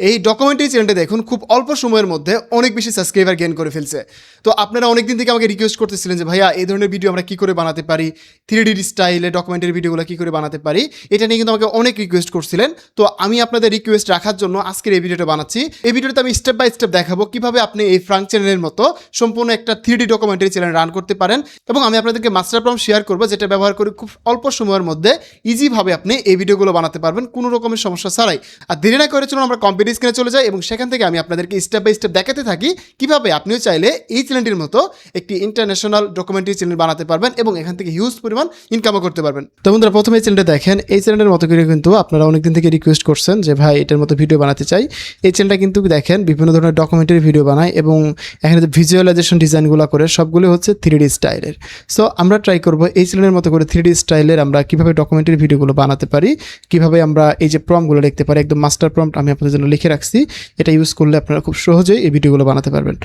এই ডকুমেন্টারি চ্যানেলটা দেখুন খুব অল্প সময়ের মধ্যে অনেক বেশি সাবস্ক্রাইবার গেইন করে ফেলছে। তো আপনারা অনেক দিন থেকে আমাকে রিকোয়েস্ট করতেছিলেন যে ভাইয়া এই ধরনের ভিডিও আমরা কী করে বানাতে পারি, 3D স্টাইলে ডকুমেন্টারি ভিডিওগুলো কী করে বানাতে পারি, এটা নিয়ে কিন্তু আমাকে অনেক রিকোয়েস্ট করছিলেন। তো আমি আপনাদের রিকোয়েস্ট রাখার জন্য আজকের এই ভিডিওটা বানাচ্ছি। এই ভিডিওতে আমি স্টেপ বাই স্টেপ দেখাবো কীভাবে আপনি এই ফ্রাঙ্ক চ্যানেলের মতো সম্পূর্ণ একটা 3D ডকুমেন্টারি চ্যানেল রান করতে পারেন, এবং আমি আপনাদেরকে মাস্টার প্রম্পট শেয়ার করবো যেটা ব্যবহার করে খুব অল্প সময়ের মধ্যে ইজিভাবে আপনি এই ভিডিওগুলো বানাতে পারবেন কোনো রকমের সমস্যা ছাড়াই। আর দেরি না করে চলুন আমরা কম্পিউটার স্ক্রিনে চলে যাই এবং সেখান থেকে আমি আপনাদেরকে স্টেপ বাই স্টেপ দেখাতে থাকি কীভাবে আপনিও চাইলে এই চ্যানেলটির মতো একটি ইন্টারন্যাশনাল ডকুমেন্টারি চ্যানেল বানাতে পারবেন এবং এখান থেকে হিউজ পরিমাণ ইনকামও করতে পারবেন। তো বন্ধুরা, প্রথমে এই চ্যানেলটা দেখেন। এই চ্যানেলের মতো করে কিন্তু আপনারা অনেকদিন থেকে রিকোয়েস্ট করছেন যে ভাই এটার মতো ভিডিও বানাতে চাই। এই চ্যানেলটা কিন্তু দেখেন বিভিন্ন ধরনের ডকুমেন্টারি ভিডিও বানায় এবং এখানে যে ভিজুয়ালাইজেশন ডিজাইনগুলো করে সবগুলো হচ্ছে 3D স্টাইলের। সো আমরা ট্রাই করবো এই চ্যানেলের মতো করে 3D স্টাইলের আমরা কীভাবে ডকুমেন্টারি ভিডিওগুলো বানাতে পারি, কীভাবে আমরা এই যে প্রম্পটগুলো লিখতে পারি। একদম মাস্টার প্রম্পট আমি আপনাদের জন্য লিখে রাখছি, এটা ইউজ করলে আপনারা খুব সহজেই এই ভিডিওগুলো বানাতে পারবেন।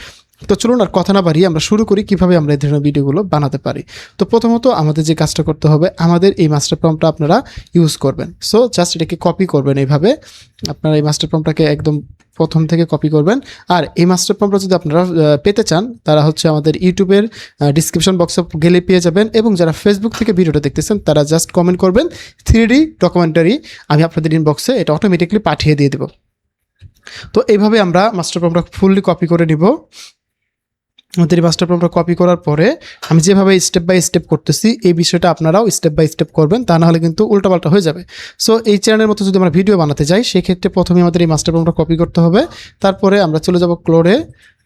তো চলুন আর কথা না বাড়িয়ে আমরা শুরু করি কীভাবে আমরা এই ধরনের ভিডিওগুলো বানাতে পারি। তো প্রথমত আমাদের যে কাজটা করতে হবে, আমাদের এই মাস্টার প্রম্পটটা আপনারা ইউজ করবেন। সো জাস্ট এটাকে কপি করবেন এইভাবে। আপনারা এই মাস্টার প্রম্পটটাকে একদম প্রথম থেকে কপি করবেন। আর এই মাস্টার প্রম্পটটা যদি আপনারা পেতে চান তারা হচ্ছে আমাদের ইউটিউবের ডিসক্রিপশন বক্সে গেলে পেয়ে যাবেন, এবং যারা ফেসবুক থেকে ভিডিওটা দেখতেছেন তারা জাস্ট কমেন্ট করবেন 3D ডকুমেন্টারি, আমি আপনাদের ইনবক্সে এটা অটোমেটিকলি পাঠিয়ে দিয়ে দেব। তো এইভাবে আমরা মাস্টার প্রম্পটটা ফুললি কপি করে নিব। আমাদের মাস্টার প্রম্পটটা কপি করার পরে আমি যেভাবে স্টেপ বাই স্টেপ করতেছি এই বিষয়টা আপনারাও স্টেপ বাই স্টেপ করবেন, তা নাহলে কিন্তু উল্টাপাল্টা হয়ে যাবে। সো এই চ্যানেলের মতো যদি আমরা ভিডিও বানাতে যাই সেক্ষেত্রে প্রথমে আমাদের এই মাস্টার প্রম্পটটা কপি করতে হবে। তারপরে আমরা চলে যাব ক্লোডে।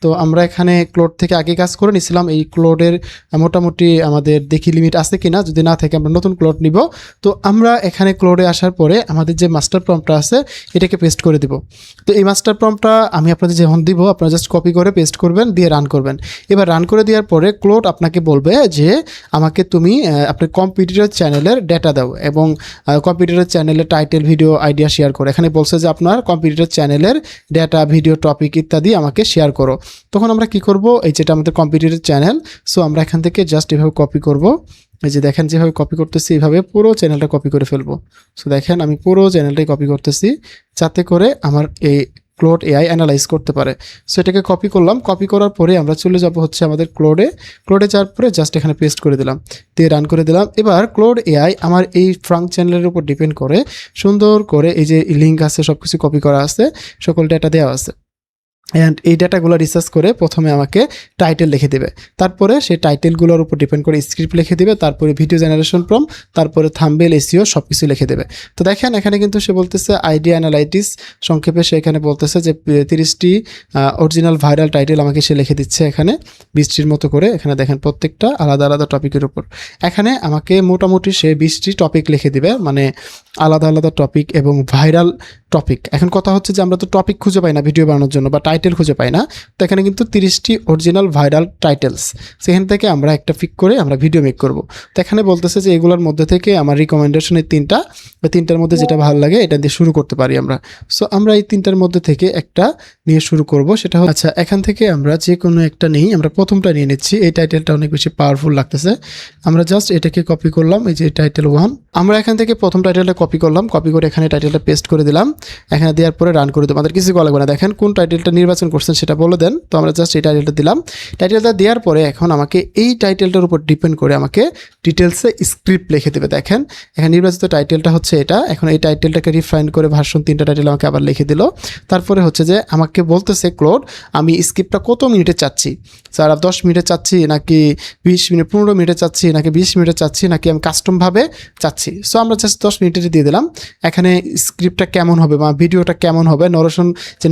তো আমরা এখানে ক্লোড থেকে আগে কাজ করে নিছিলাম। এই ক্লোডের মোটামুটি আমাদের দেখি লিমিট আছে কিনা, যদি না থাকে আমরা নতুন ক্লোড নিব। তো আমরা এখানে ক্লোডে আসার পরে আমাদের যে মাস্টার প্রম্পটটা আছে এটাকে পেস্ট করে দিব। তো এই মাস্টার প্রম্পটটা আমি আপনাদের যখন দিব আপনারা জাস্ট কপি করে পেস্ট করবেন, দিয়ে রান করবেন। এবার রান করে দেওয়ার পরে ক্লোড আপনাকে বলবে যে আমাকে তুমি আপনার কম্পিউটার চ্যানেলের ডেটা দাও এবং কম্পিউটার চ্যানেলের টাইটেল, ভিডিও, আইডিয়া শেয়ার করো। এখানে বলছে যে আপনার কম্পিউটার চ্যানেলের ডেটা, ভিডিও, টপিক ইত্যাদি আমাকে শেয়ার করো। তখন আমরা কি করব, এই যেটা আমাদের কম্পিউটারের চ্যানেল, সো আমরা এখান থেকে জাস্ট এভাবে কপি করব। এই যে দেখেন যেভাবে কপি করতেছি এইভাবে পুরো চ্যানেলটা কপি করে ফেলবো। সো দেখেন আমি পুরো চ্যানেলটাই কপি করতেছি যাতে করে আমার এই ক্লোড এআই অ্যানালাইজ করতে পারে। সো এটাকে কপি করলাম। কপি করার পরে আমরা চলে যাব হচ্ছে আমাদের ক্লোডে যাওয়ার পরে জাস্ট এখানে পেস্ট করে দিলাম, দিয়ে রান করে দিলাম। এবার ক্লোড এআই আমার এই ফ্রাঙ্ক চ্যানেলের উপর ডিপেন্ড করে সুন্দর করে এই যে লিঙ্ক আছে সব কিছু কপি করা আছে, সকল ডেটা দেওয়া আছে। অ্যান্ড এই ডাটাগুলো রিসার্চ করে প্রথমে আমাকে টাইটেল লিখে দেবে, তারপরে সেই টাইটেলগুলোর উপর ডিপেন্ড করে স্ক্রিপ্ট লিখে দেবে, তারপরে ভিডিও জেনারেশন প্রম্পট, তারপরে থাম্বনেল, এসইও সব কিছু লিখে দেবে। তো দেখেন এখানে কিন্তু সে বলতেছে আইডিয়া অ্যানালাইটিস, সংক্ষেপে সে এখানে বলতেছে যে 30টি অরিজিনাল ভাইরাল টাইটেল আমাকে সে লিখে দিচ্ছে এখানে 20টির মতো করে। এখানে দেখেন প্রত্যেকটা আলাদা আলাদা টপিকের উপর। এখানে আমাকে মোটামুটি সে 20টি টপিক লিখে দিবে, মানে আলাদা আলাদা টপিক এবং ভাইরাল টপিক। এখন কথা হচ্ছে যে আমরা তো টপিক খুঁজে পাই না ভিডিও বানানোর জন্য, বা টাইটেল খুঁজে পাই না। তো এখানে কিন্তু 30টি অরিজিনাল ভাইরাল টাইটেলস, সেখান থেকে আমরা একটা পিক করে আমরা ভিডিও মেক করব। তো এখানে বলতেছে যে এগুলোর মধ্যে থেকে আমার রিকমেন্ডেশনের 3টার মধ্যে যেটা ভালো লাগে এটা দিয়ে শুরু করতে পারি আমরা। সো আমরা এই 3টার মধ্যে থেকে একটা নিয়ে শুরু করব। সেটা আচ্ছা, এখান থেকে আমরা যে কোনো একটা নেই, আমরা প্রথমটা নিয়ে নিচ্ছি। এই টাইটেলটা অনেক বেশি পাওয়ারফুল লাগতেছে। আমরা জাস্ট এটাকে কপি করলাম, এই যে টাইটেল 1। আমরা এখান থেকে প্রথম টাইটেলটা কপি করলাম, কপি করে এখানে টাইটেলটা পেস্ট করে দিলাম। এখানে দেওয়ার পরে রান করে দেবো, আমাদের কিছু করা লাগবে না। দেখেন কোন টাইটেলটা নির্বাচন করছেন সেটা বলে দেন। তো আমরা জাস্ট এই টাইটেলটা দিলাম। টাইটেলটা দেওয়ার পরে এখন আমাকে এই টাইটেলটার উপর ডিপেন্ড করে আমাকে ডিটেলসে স্ক্রিপ্ট লিখে দেবে। দেখেন এখানে নির্বাচিত টাইটেলটা হচ্ছে এটা। এখন এই টাইটেলটাকে রিফাইন করে ভার্সন 3টা টাইটেল আমাকে আবার লিখে দিল। তারপরে হচ্ছে যে আমাকে বলতেছে ক্লোড আমি স্ক্রিপ্টটা কত মিনিটে চাচ্ছি, স্যার 10 মিনিটে চাচ্ছি নাকি 20 মিনিট, 15 মিনিটে চাচ্ছি নাকি 20 মিনিটে চাচ্ছি নাকি আমি কাস্টমভাবে চাচ্ছি। সো আমরা জাস্ট 10 মিনিটে দিয়ে দিলাম। এখানে স্ক্রিপ্টটা কেমন হবে বা ভিডিওটা কেমন হবে,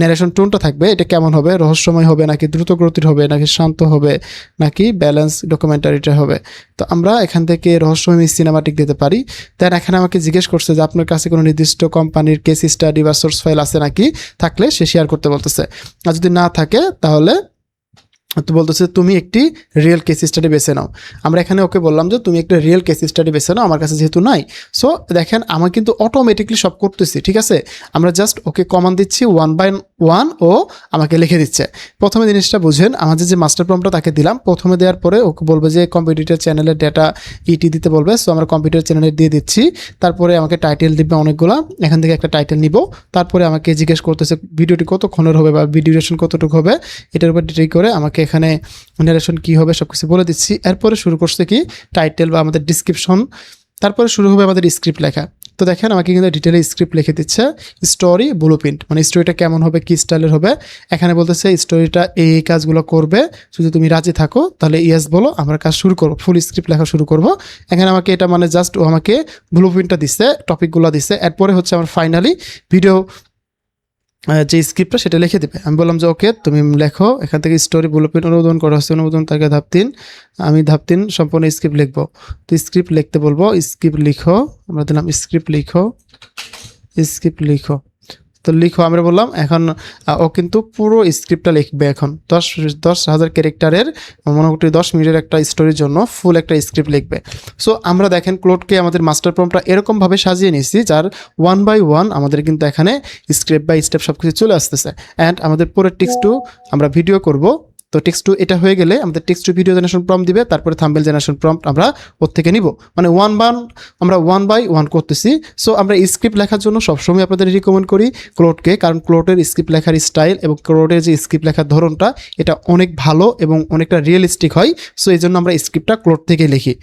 ন্যারেশন টোনটা থাকবে এটা কেমন হবে, রহস্যময় হবে নাকি দ্রুত গতির হবে নাকি শান্ত হবে নাকি ব্যালেন্স ডকুমেন্টারিটা হবে। তো আমরা এখান থেকে রহস্যময় সিনেমাটিক দিতে পারি। দেন এখানে আমাকে জিজ্ঞেস করছে যে আপনার কাছে কোনো নির্দিষ্ট কোম্পানির কেস স্টাডি বা সোর্স ফাইল আছে নাকি, থাকলে সে শেয়ার করতে বলতেছে। আর যদি না থাকে তাহলে তো বলতেছে তুমি একটি রিয়েল কেস স্টাডি বেছে নাও। আমরা এখানে ওকে বললাম যে তুমি একটা রিয়েল কেস স্টাডি বেছে নাও, আমার কাছে যেহেতু নাই। সো দেখেন আমার কিন্তু অটোমেটিকলি সব করতেছি, ঠিক আছে। আমরা জাস্ট ওকে কমান্ড দিচ্ছি 1 by 1, ও আমাকে লিখে দিচ্ছে। প্রথমে জিনিসটা বুঝেন, আমাদের যে মাস্টার প্রম্পটটা তাকে দিলাম, প্রথমে দেওয়ার পরে ওকে বলবে যে কম্পিউটার চ্যানেলের ডেটা ইটি দিতে বলবে। সো আমরা কম্পিউটার চ্যানেলে দিয়ে দিচ্ছি। তারপরে আমাকে টাইটেল দিবে অনেকগুলো, এখান থেকে একটা টাইটেল নিব। তারপরে আমাকে জিজ্ঞেস করতেছে ভিডিওটি কতক্ষণের হবে বা ডিউরেশন কতটুকু হবে, এটার উপর ডিটেল করে আমাকে এখানে নারেশন কী হবে সব কিছু বলে দিচ্ছি। এরপরে শুরু করছে কি টাইটেল বা আমাদের ডিসক্রিপশন, তারপরে শুরু হবে আমাদের স্ক্রিপ্ট লেখা। তো দেখেন আমাকে কিন্তু ডিটেলে স্ক্রিপ্ট লিখে দিচ্ছে, স্টোরি ব্লুপ্রিন্ট, মানে স্টোরিটা কেমন হবে, কী স্টাইলের হবে। এখানে বলতেছে স্টোরিটা এই কাজগুলো করবে, যদি তুমি রাজি থাকো তাহলে ইয়েস বলো, আমরা কাজ শুরু করবো, ফুল স্ক্রিপ্ট লেখা শুরু করব। এখানে আমাকে এটা মানে জাস্ট ও আমাকে ব্লুপ্রিন্টটা দিচ্ছে, টপিকগুলো দিচ্ছে। এরপরে হচ্ছে আমার ফাইনালি ভিডিও যে স্ক্রিপ্টটা সেটা লিখে দেবে। আমি বললাম যে ওকে তুমি লেখো, এখান থেকে স্টোরি ব্লুপ্রিন্ট অনুমোদন করা হচ্ছে, অনুমোদন তাকে ধাপ 3, আমি ধাপ 3 সম্পূর্ণ স্ক্রিপ্ট লিখবো। তো স্ক্রিপ্ট লিখতে বলবো, স্ক্রিপ্ট লিখো, আমরা দিলাম স্ক্রিপ্ট লিখো, স্ক্রিপ্ট লিখো। তো লিখো আমরা বললাম। এখন ও কিন্তু পুরো স্ক্রিপ্টটা লিখবে। এখন 10,000 ক্যারেক্টারের মোটামুটি 10 মিনিটের একটা স্টোরির জন্য ফুল একটা স্ক্রিপ্ট লিখবে। সো আমরা দেখেন ক্লোডকে আমাদের মাস্টার প্রম্পটটা এরকমভাবে সাজিয়ে নিয়েছি, যার 1 by 1 আমাদের কিন্তু এখানে স্টেপ বাই স্টেপ সব কিছু চলে আসতেছে। অ্যান্ড আমাদের পরের টেক্সট টু আমরা ভিডিও করব। তো টেক্সট টু এটা হয়ে গেলে আমাদের text to video generation prompt দিবে, তারপরে থাম্বনেল জেনারেশন প্রম্পট আমরা ওর থেকে নিব, মানে 1 by 1 করতেছি। সো আমরা স্ক্রিপ্ট লেখার জন্য সবসময় আপনাদের রিকমেন্ড করি ক্লোডকে, কারণ ক্লোডের স্ক্রিপ্ট লেখার স্টাইল এবং ক্লোডের যে স্ক্রিপ্ট লেখার ধরনটা এটা অনেক ভালো এবং অনেকটা রিয়েলিস্টিক হয়। সো এই জন্য আমরা স্ক্রিপ্টটা ক্লোড থেকে লিখি।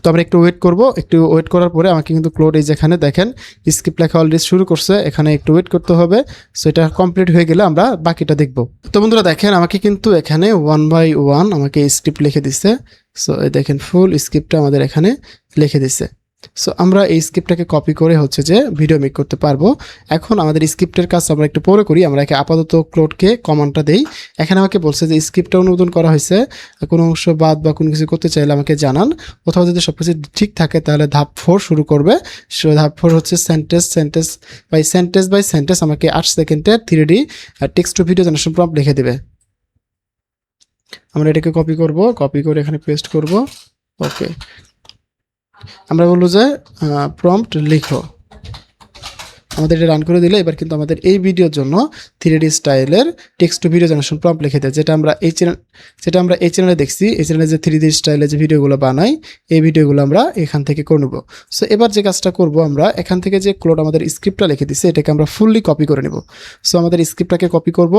তো আমরা একটু ওয়েট করব, একটু ওয়েট করার পরে আমাকে কিন্তু ক্লোড এই যেখানে দেখেন স্ক্রিপ্ট লেখা অলরেডি শুরু করছে, এখানে একটু ওয়েট করতে হবে। সো এটা কমপ্লিট হয়ে গেলে আমরা বাকিটা দেখব। তো বন্ধুরা দেখেন আমাকে কিন্তু এখানে 1 by 1 আমাকে স্ক্রিপ্ট লিখে দিচ্ছে। সো এই দেখেন ফুল স্ক্রিপ্টটা আমাদের এখানে লিখে দিচ্ছে। সো আমরা এই স্ক্রিপ্টটাকে কপি করে হচ্ছে যে ভিডিও মেক করতে পারবো। এখন আমাদের স্ক্রিপ্টের কাজ আমরা একটু পরে করি। আমরা একে আপাতত ক্লোডকে কমান্ডটা দেই। এখানে আমাকে বলছে যে স্ক্রিপ্টটা অনুমোদন করা হয়েছে, কোনো অংশ বাদ বা কোনো কিছু করতে চাইলে আমাকে জানান। কোথাও যদি সব কিছু ঠিক থাকে তাহলে ধাপ 4 শুরু করবে। সো ধাপ 4 হচ্ছে সেন্টেন্স বাই সেন্টেন্স আমাকে 8 সেকেন্ডের 3D text to video generation prompt লিখে দেবে। আমরা এটাকে কপি করব, কপি করে এখানে পেস্ট করব। ওকে, আমরা বলবো যে প্রম্পট লিখো, আমাদের এটা রান করে দিলে এবার কিন্তু আমাদের এই ভিডিওর জন্য 3D স্টাইলের text to video generation prompt লিখে দেয়, যেটা আমরা এই চ্যানেলে দেখছি। এই চ্যানেলে যে 3D স্টাইলে যে ভিডিওগুলো বানাই, এই ভিডিওগুলো আমরা এখান থেকে করে নেব। সো এবার যে কাজটা করব, আমরা এখান থেকে যে ক্লোড আমাদের স্ক্রিপ্টটা লিখে দিচ্ছে এটাকে আমরা ফুললি কপি করে নেব। সো আমাদের স্ক্রিপ্টটাকে কপি করব,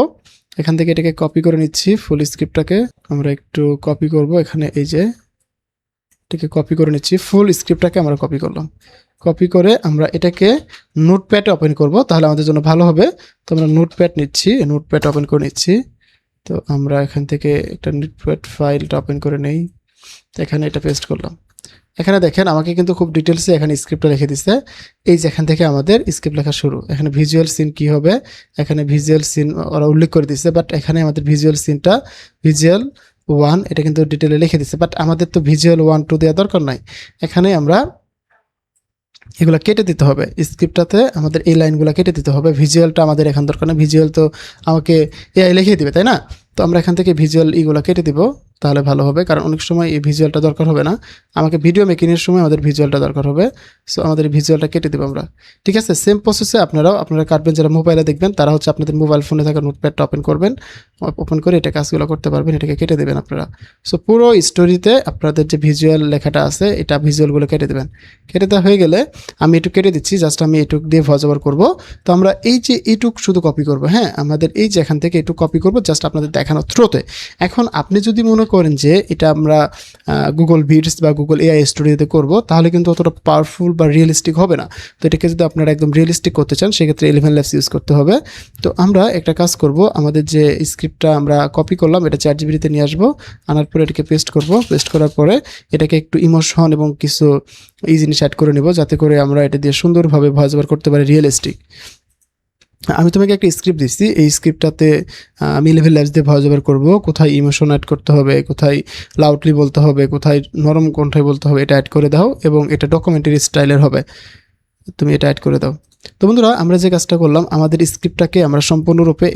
এখান থেকে এটাকে কপি করে নিচ্ছি। ফুল স্ক্রিপ্টটাকে আমরা একটু কপি করব, এখানে এই যে এটাকে কপি করে নিচ্ছি। ফুল স্ক্রিপ্টটাকে আমরা কপি করলাম, কপি করে আমরা এটাকে নোটপ্যাডে ওপেন করব, তাহলে আমাদের জন্য ভালো হবে। তো আমরা নোটপ্যাড নিচ্ছি, নোটপ্যাড ওপেন করে নিচ্ছি। তো আমরা এখান থেকে একটা নোটপ্যাড ফাইলটা ওপেন করে নেই, তো এখানে এটা পেস্ট করলাম। এখানে দেখেন আমাকে কিন্তু খুব ডিটেলসে এখানে স্ক্রিপ্টটা লিখে দিচ্ছে। এই যে এখান থেকে আমাদের স্ক্রিপ্ট লেখা শুরু। এখানে ভিজুয়াল সিন কি হবে, এখানে ভিজুয়াল সিন ওরা উল্লেখ করে দিচ্ছে, বাট এখানে আমাদের ভিজুয়াল সিনটা ভিজুয়াল 1 এটা কিন্তু ডিটেলে লিখে দিচ্ছে, বাট আমাদের তো ভিজুয়াল 1 2 দেওয়ার দরকার নাই। এখানে আমরা এগুলো কেটে দিতে হবে, স্ক্রিপ্টটাতে আমাদের এই লাইনগুলো কেটে দিতে হবে। ভিজুয়ালটা আমাদের এখান দরকার না, ভিজুয়াল তো আমাকে এআই লিখে দিবে, তাই না? তো আমরা এখান থেকে ভিজুয়াল এগুলো কেটে দিব, তাহলে ভালো হবে, কারণ অনেক সময় এই ভিজুয়ালটা দরকার হবে না, আমাকে ভিডিও মেকিংয়ের সময় আমাদের ভিজুয়ালটা দরকার হবে। সো আমাদের ভিজুয়ালটা কেটে দেবো আমরা, ঠিক আছে। সেম প্রসেসে আপনারা কাটবেন, যারা মোবাইলে দেখবেন তারা হচ্ছে আপনাদের মোবাইল ফোনে থাকা নোটপ্যাডটা ওপেন করবেন, ওপেন করে এটা কাজগুলো করতে পারবেন, এটাকে কেটে দেবেন আপনারা। সো পুরো স্টোরিতে আপনাদের যে ভিজুয়াল লেখাটা আছে এটা ভিজুয়ালগুলো কেটে দেবেন। কেটে দেওয়া হয়ে গেলে আমি এটুক কেটে দিচ্ছি, জাস্ট আমি এটুক দিয়ে ভয়েস ওভার করবো। তো আমরা এই যে এইটুক শুধু কপি করবো, হ্যাঁ আমাদের এই যে এখান থেকে এটুক কপি করবো জাস্ট আপনাদের দেখানোর থ্রোতে। এখন আপনি যদি মনে করেন যে এটা আমরা গুগল বিটস বা গুগল এআই স্টুডিওতে করবো, তাহলে কিন্তু অতটা পাওয়ারফুল বা রিয়েলিস্টিক হবে না। তো এটাকে যদি আপনারা একদম রিয়েলিস্টিক করতে চান সেক্ষেত্রে 11 ল্যাবস ইউজ করতে হবে। তো আমরা একটা কাজ করব, আমাদের যে স্ক্রিপ্টটা আমরা কপি করলাম এটা চ্যাটজিপিটিতে নিয়ে আসবো, আনার পরে এটাকে পেস্ট করব, পেস্ট করার পরে এটাকে একটু ইমোশন এবং কিছু এই জিনিস অ্যাড করে নেব, যাতে করে আমরা এটা দিয়ে সুন্দরভাবে ভয়েস ওভার করতে পারি রিয়েলিস্টিক। আমি তোমাকে একটা স্ক্রিপ্ট দিচ্ছি, এই স্ক্রিপ্টটাতে আমি 11 ল্যাবস দিয়ে ভয়েস ওভার করবো, কোথায় ইমোশন অ্যাড করতে হবে, কোথায় লাউডলি বলতে হবে, কোথায় নরম কণ্ঠায় বলতে হবে, এটা অ্যাড করে দাও এবং এটা ডকুমেন্টারি স্টাইলের হবে, তুমি এটা অ্যাড করে দাও। তো বন্ধুরা আমরা যে কাজটা করলাম, আমাদের স্ক্রিপ্টটাকে আমরা সম্পূর্ণরূপে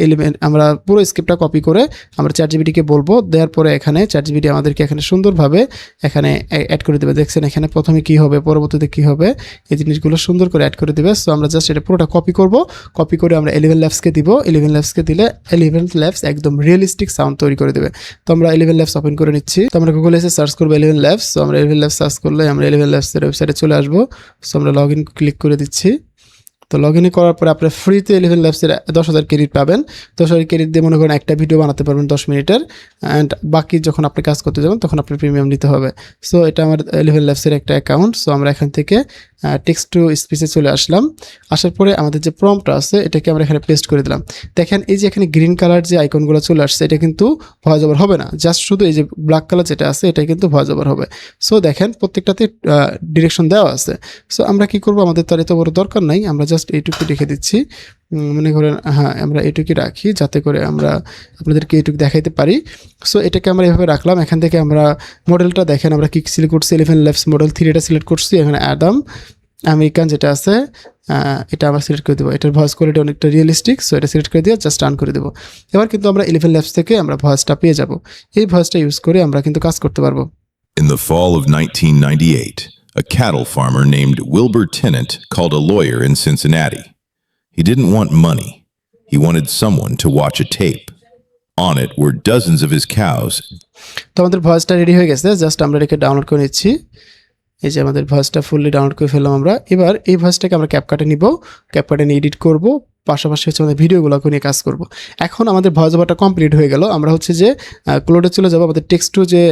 আমরা পুরো স্ক্রিপ্টটা কপি করে আমরা চ্যাটজিপিটিকে বলবো, দেওয়ার পরে এখানে চ্যাটজিপিটি আমাদেরকে এখানে সুন্দরভাবে এখানে অ্যাড করে দেবে। দেখছেন এখানে প্রথমে কি হবে, পরবর্তীতে কি হবে, এই জিনিসগুলো সুন্দর করে অ্যাড করে দেবে। সো আমরা জাস্ট এটা পুরোটা কপি করব, কপি করে আমরা 11 ল্যাবসকে দিব। 11 ল্যাবসকে দিলে 11 ল্যাবস একদম রিয়েলিস্টিক সাউন্ড তৈরি করে দেবে। তো আমরা 11 ল্যাবস ওপেন করে নিচ্ছি। তো আমরা গুগলে এসে সার্চ করবো 11 ল্যাবস। সো আমরা 11 ল্যাবস সার্চ করলে আমরা 11 ল্যাবসের ওয়েবসাইটে চলে আসবো। সো আমরা লগ ইন ক্লিক করে দিচ্ছি। তো লগ ইন করার পরে আপনার ফ্রিতে 11 ল্যাবসের 10,000 ক্রেডিট পাবেন। 10,000 ক্রেডিট দিয়ে মনে করেন একটা ভিডিও বানাতে পারবেন 10 মিনিটের, অ্যান্ড বাকি যখন আপনি কাজ করতে যাবেন তখন আপনি প্রিমিয়াম নিতে হবে। সো এটা আমার 11 ল্যাবসের একটা অ্যাকাউন্ট। সো আমরা এখান থেকে টেক্সট টু স্পিচে চলে আসলাম। আসার পরে আমাদের যে প্রম্পট আছে এটাকে আমরা এখানে পেস্ট করে দিলাম। দেখেন এই যে এখানে গ্রিন কালার যে আইকনগুলো চলে আসছে, এটা কিন্তু ভয়েস ওভার হবে না, জাস্ট শুধু এই যে ব্ল্যাক কালার যেটা আছে এটা কিন্তু ভয়েস ওভার হবে। সো দেখেন প্রত্যেকটাতে ডিরেকশন দেওয়া আছে। সো আমরা কি করব, আমাদের তার এত বড় দরকার নাই, আমরা জাস্ট এইটুকু রেখে দিচ্ছি। মনে করেন হ্যাঁ আমরা এইটুকু রাখি যাতে করে আমরা আপনাদেরকে এইটুকু দেখাইতে পারি। সো এটাকে আমরা এভাবে রাখলাম। এখান থেকে আমরা মডেলটা দেখেন আমরা কি সিলেক্ট করছি, 11 ল্যাবস মডেল 3 এটা সিলেক্ট করছি। এখানে অ্যাডাম আমেরিকান যেটা আছে এটা আমরা সিলেক্ট করে দেবো। এটার ভয়েস কোয়ালিটি অনেকটা রিয়েলিস্টিক। সো এটা সিলেক্ট করে দিয়ে জাস্ট রান করে দেবো। এবার কিন্তু আমরা 11 ল্যাবস থেকে আমরা ভয়েসটা পেয়ে যাব। এই ভয়েসটা ইউজ করে আমরা কিন্তু কাজ করতে পারবো। In the fall of 1998, a cattle farmer named Wilbur Tennant called a lawyer in Cincinnati. He didn't want money. He wanted someone to watch a tape. On it were dozens of his cows. তো আমাদের ভয়েসটা ready হয়ে গেছে, just আমরা এটাকে download করে নিচ্ছি। এই যে আমাদের ভয়েসটা ফুললি ডাউনলোড করে ফেললাম আমরা। এবার এই ভয়েসটাকে আমরা ক্যাপকাটে নিব, ক্যাপকাটে নিয়ে এডিট করব, পাশাপাশি হচ্ছে আমাদের ভিডিওগুলোকে নিয়ে কাজ করব। এখন আমাদের ভয়েস ওভারটা কমপ্লিট হয়ে গেল। আমরা হচ্ছে যে ক্লোডে চলে যাব। আমাদের টেক্সট টু যে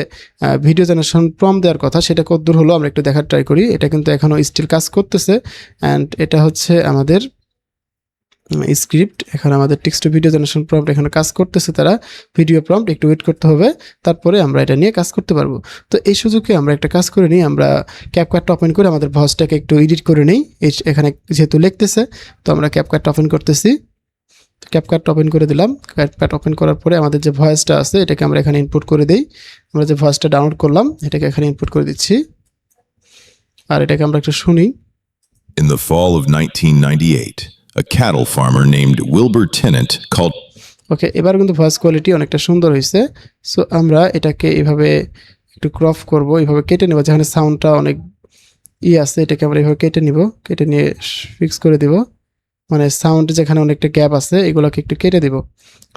ভিডিও জেনারেশন প্রম্পট দেওয়ার কথা সেটা কতদূর হলো আমরা একটু দেখার ট্রাই করি। এটা কিন্তু এখনও স্টিল কাজ করতেছে, অ্যান্ড এটা হচ্ছে আমাদের স্ক্রিপ্ট। এখানে আমাদের text to video generation prompt এখানে কাজ করতেছে, তারা ভিডিও প্রম্পট একটু ওয়েট করতে হবে, তারপরে আমরা এটা নিয়ে কাজ করতে পারবো। তো এই সুযোগে আমরা একটা কাজ করে নিই, আমরা ক্যাপকাটটা ওপেন করে আমাদের ভয়েসটাকে একটু এডিট করে নিই। এখানে যেহেতু লিখতেছে তো আমরা ক্যাপকাটটা ওপেন করতেছি। ক্যাপকাট ওপেন করে দিলাম। ক্যাপকাট ওপেন করার পরে আমাদের যে ভয়েসটা আছে এটাকে আমরা এখানে ইনপুট করে দিই। আমরা যে ভয়েসটা ডাউনলোড করলাম এটাকে এখানে ইনপুট করে দিচ্ছি, আর এটাকে আমরা একটু শুনি। In the fall of 1998, a cattle farmer named Wilbur Tennant called. ওকে, এবার কিন্তু ভয়েস কোয়ালিটি অনেকটা সুন্দর হয়েছে। সো আমরা এটাকে এভাবে একটু ক্রপ করব, এইভাবে কেটে নেব। যেখানে সাউন্ডটা অনেক আছে এটাকে আমরা এইভাবে কেটে নিব, কেটে নিয়ে ফিক্স করে দিব। মানে সাউন্ড যেখানে অনেকটা গ্যাপ আছে এগুলোকে একটু কেটে দিব,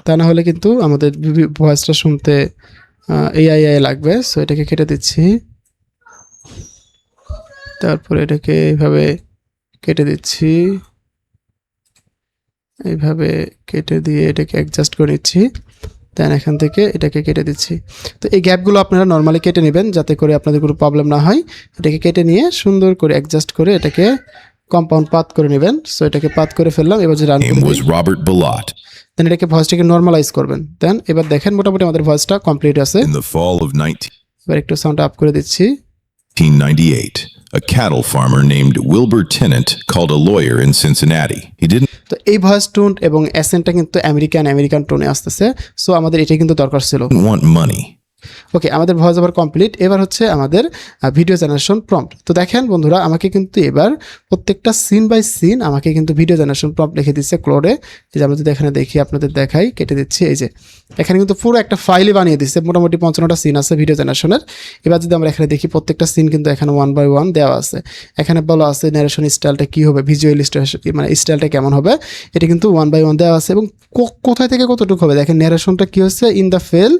তা না হলে কিন্তু আমাদের ভয়েসটা শুনতে এআই লাগবে। সো এটাকে কেটে দিচ্ছি, তারপরে এটাকে এইভাবে কেটে দিচ্ছি, এইভাবে কেটে দিয়ে এটাকে অ্যাডজাস্ট করে নিচ্ছি। দেন এখান থেকে এটাকে কেটে দিচ্ছি। তো এই গ্যাপগুলো আপনারা নর্মালি কেটে নেবেন যাতে করে আপনাদের কোনো প্রবলেম না হয়। এটাকে কেটে নিয়ে সুন্দর করে অ্যাডজাস্ট করে এটাকে কম্পাউন্ড পাথ করে নেবেন। সো এটাকে পাথ করে ফেললাম। এবার যে রান Robert Bilott. দেন এটাকে ভয়েসটাকে নর্মালাইজ করবেন। দেন এবার দেখেন মোটামুটি আমাদের ভয়েসটা কমপ্লিট আছে। In the fall of এবার একটু সাউন্ড আপ করে দিচ্ছি। 1998, a cattle farmer named Wilbur Tennant called a lawyer in Cincinnati. He didn't তো এই ভয়েস টোন এবং অ্যাসেন্টটা কিন্তু আমেরিকান টোনে আসতেছে। সো আমাদের এটাই কিন্তু দরকার ছিল। want money. ওকে, আমাদের ভয়েস ওভার কমপ্লিট। এবার হচ্ছে আমাদের ভিডিও জেনারেশন প্রম্পট। তো দেখেন বন্ধুরা, আমাকে কিন্তু এবার প্রত্যেকটা সিন বাই সিন আমাকে কিন্তু ভিডিও জেনারেশন প্রম্পট লিখে দিচ্ছে ক্লোডে। এই যে আমরা যদি এখানে দেখি, আপনাদের দেখাই, কেটে দিচ্ছি। এই যে এখানে কিন্তু পুরো একটা ফাইলই বানিয়ে দিচ্ছে, মোটামুটি 55টা সিন আছে ভিডিও জেনারেশনের। এবার যদি আমরা এখানে দেখি প্রত্যেকটা সিন কিন্তু এখানে 1 বাই 1 দেওয়া আছে। এখানে বলা আছে ন্যারেশন স্টাইলটা কী হবে, ভিজুয়াল মানে স্টাইলটা কেমন হবে, এটা কিন্তু 1 বাই 1 দেওয়া আছে। এবং কোথায় থেকে কতটুকু হবে দেখেন, ন্যারেশনটা কী হচ্ছে ইন দ্য ফেল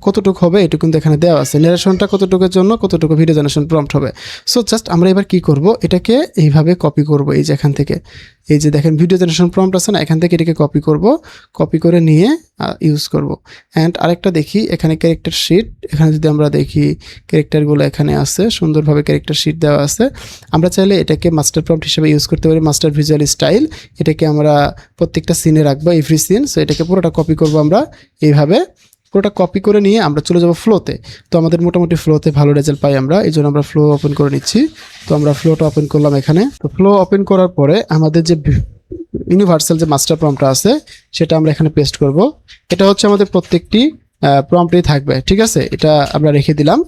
কতটুকু হবে এটা কিন্তু এখানে দেওয়া আছে। ন্যারেশনটা কতটুকুর জন্য কতটুকু ভিডিও জেনারেশন প্রম্পট হবে। সো জাস্ট আমরা এবার কি করব, এটাকে এইভাবে কপি করব। এই যে এখান থেকে এই যে দেখেন ভিডিও জেনারেশন প্রম্পট আছে না, এখান থেকে এটাকে কপি করব, কপি করে নিয়ে ইউজ করব। অ্যান্ড আরেকটা দেখি এখানে ক্যারেক্টার শিট, এখানে যদি আমরা দেখি ক্যারেক্টারগুলো এখানে আছে, সুন্দরভাবে ক্যারেক্টার শিট দেওয়া আছে। আমরা চাইলে এটাকে মাস্টার প্রম্পট হিসেবে ইউজ করতে পারি, মাস্টার ভিজুয়াল স্টাইল। এটাকে আমরা প্রত্যেকটা সিনে রাখবো, এভরি সিন। সো এটাকে পুরোটা কপি করব আমরা এইভাবে। পুরোটা কপি করে নিয়ে আমরা চলে যাব ফ্লোতে। তো আমাদের মোটামুটি ফ্লোতে ভালো রেজাল্ট পাই আমরা, এই জন্য আমরা ফ্লো ওপেন করে নিচ্ছি। তো আমরা ফ্লোটা ওপেন করলাম এখানে। তো ফ্লো ওপেন করার পরে আমাদের যে ইউনিভার্সাল যে মাস্টার প্রম্পটটা আছে সেটা আমরা এখানে পেস্ট করব। এটা হচ্ছে আমাদের প্রত্যেকটি প্রম্পটেই থাকবে, ঠিক আছে। এটা আমরা রেখে দিলাম।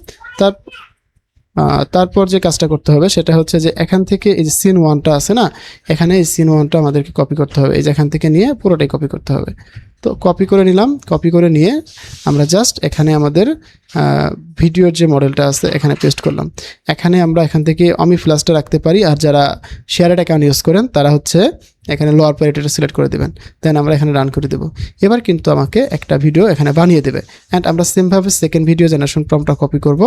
তারপর যে কাজটা করতে হবে সেটা হচ্ছে যে এখান থেকে এই যে সিন 1টা আছে না, এখানে এই সিন 1টা আমাদেরকে কপি করতে হবে, এই যে এখান থেকে নিয়ে পুরোটাই কপি করতে হবে। তো কপি করে নিলাম, কপি করে নিয়ে আমরা জাস্ট এখানে আমাদের ভিডিওর যে মডেলটা আছে এখানে পেস্ট করলাম। এখানে আমরা এখান থেকে অমি ফ্ল্যাশটা রাখতে পারি, আর যারা শেয়ারেড অ্যাকাউন্ট ইউজ করেন তারা হচ্ছে এখানে লোয়ার প্রায়োরিটিটা সিলেক্ট করে দেবেন, দেন আমরা এখানে রান করে দেবো। এবার কিন্তু আমাকে একটা ভিডিও এখানে বানিয়ে দেবে। অ্যান্ড আমরা সেমভাবে সেকেন্ড ভিডিও জেনারেশন প্রম্পটটা কপি করব,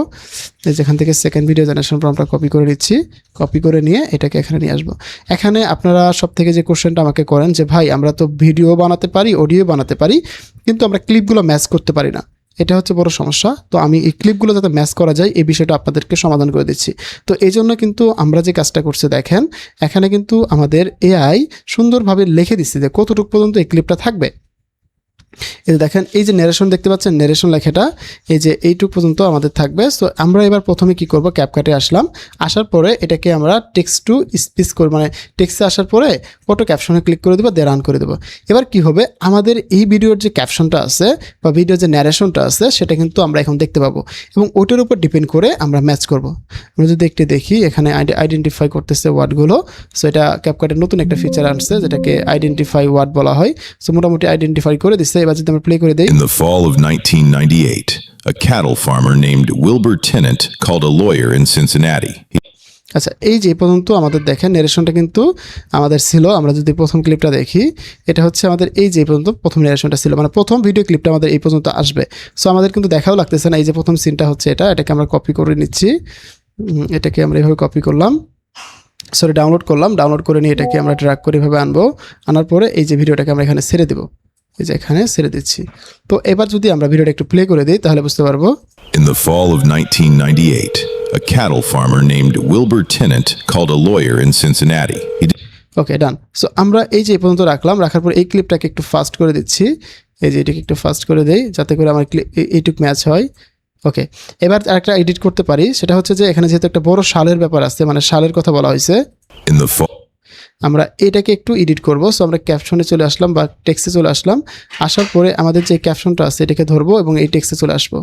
যেখান থেকে সেকেন্ড ভিডিও জেনারেশন প্রম্পটটা কপি করে নিচ্ছি, কপি করে নিয়ে এটাকে এখানে নিয়ে আসবো। এখানে আপনারা সব থেকে যে কোশ্চেনটা আমাকে করেন যে ভাই আমরা তো ভিডিও বানাতে পারি, অডিও বানাতে পারি, কিন্তু আমরা ক্লিপগুলো ম্যাচ করতে পারি না, এটা হচ্ছে বড় সমস্যা। তো আমি এই ক্লিপগুলো যাতে ম্যাচ করা যায় এই বিষয়টা আপনাদেরকে সমাধান করে দিচ্ছি। তো এই জন্য কিন্তু আমরা যে কাজটা করছি দেখেন, এখানে কিন্তু আমাদের এআই সুন্দরভাবে লিখে দিচ্ছে যে কতটুকু পর্যন্ত এই ক্লিপটা থাকবে। এই যে দেখেন, এই যে ন্যারেশন দেখতে পাচ্ছেন, ন্যারেশন লেখাটা এই যে এইটুকু পর্যন্ত আমাদের থাকবে। সো আমরা এবার প্রথমে কি করব, ক্যাপকাটে আসলাম, আসার পরে এটাকে আমরা টেক্সট টু স্পিচ করব, মানে টেক্সটে আসার পরে ফটো ক্যাপশনে ক্লিক করে দেবো, দিয়ে রান করে দেবো। এবার কি হবে, আমাদের এই ভিডিওর যে ক্যাপশনটা আছে বা ভিডিওর যে ন্যারেশনটা আছে সেটা কিন্তু আমরা এখন দেখতে পাবো, এবং ওটার উপর ডিপেন্ড করে আমরা ম্যাচ করব। আমরা যদি একটু দেখি, এখানে আইডেন্টিফাই করতেছে ওয়ার্ডগুলো। সো এটা ক্যাপকাটের নতুন একটা ফিচার আনছে যেটাকে আইডেন্টিফাই ওয়ার্ড বলা হয়। সো মোটামুটি আইডেন্টিফাই করে দিচ্ছে। এবার যদি আমরা প্লে করে দিই, In the fall of 1998, a cattle farmer named Wilbur Tennant called a lawyer in Cincinnati. আচ্ছা, এই যে পর্যন্ত আমাদের দেখেন ন্যারেশনটা কিন্তু আমাদের ছিল। আমরা যদি প্রথম ক্লিপটা দেখি, এটা হচ্ছে আমাদের এই যে পর্যন্ত প্রথম ন্যারেশনটা ছিল, মানে প্রথম ভিডিও ক্লিপটা আমাদের এই পর্যন্ত আসবে। সো আমাদের কিন্তু দেখাও লাগতেছে না, এই যে প্রথম সিনটা হচ্ছে এটাকে আমরা কপি করে নিচ্ছি, এটাকে আমরা এইভাবে কপি করলাম, সরি ডাউনলোড করলাম, ডাউনলোড করে নিয়ে এটাকে আমরা ড্র্যাগ করে এভাবে আনবো, আনার পরে এই যে ভিডিওটাকে আমরা এখানে ছেড়ে দেবো, এই যে এখানে ছেড়ে দিচ্ছি। তো এবার যদি আমরা ভিডিওটা একটু প্লে করে দিই তাহলে বুঝতে পারবো। In the fall of 1998, a cattle farmer named Wilbur Tennant called a lawyer in Cincinnati. Okay, done. So আমরা এই যে এই পর্যন্ত রাখলাম, রাখার পর এই ক্লিপটাকে একটু ফাস্ট করে দিচ্ছি, এই যে এটাকে একটু ফাস্ট করে দেই যাতে করে আমার এইটুক ম্যাচ হয়। ওকে, এবার আরেকটা এডিট করতে পারি, সেটা হচ্ছে যে এখানে যেহেতু একটা বড় সালের ব্যাপার আছে, মানে সালের কথা বলা হয়েছে, In the fall আমরা এটাকে একটু এডিট করব। সো আমরা ক্যাপশনে চলে আসলাম বা টেক্সটে চলে আসলাম, আসার পরে আমাদের যে ক্যাপশনটা আছে এটাকে ধরবো এবং এই টেক্সটে চলে আসবো।